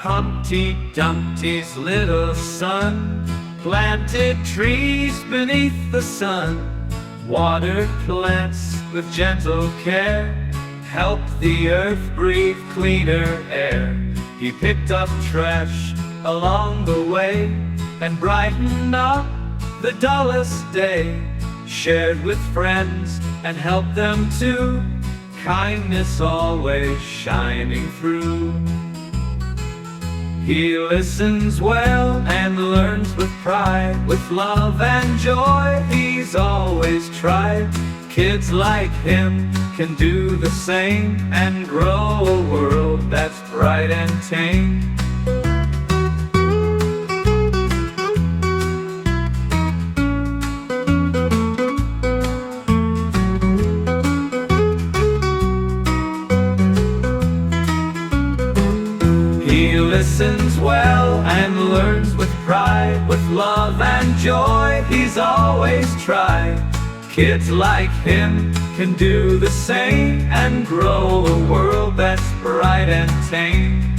Humpty Dumpty's little son planted trees beneath the sun, watered plants with gentle care, helped the earth breathe cleaner air. He picked up trash along the way and brightened up the dullest day, shared with friends and helped them too, kindness always shining through. He listens well and learns with pride, with love and joy he's always tried. Kids like him can do the same and grow a world that's bright and tame. He listens well and learns with pride, with love and joy he's always tried. Kids like him can do the same and grow a world that's bright and tame.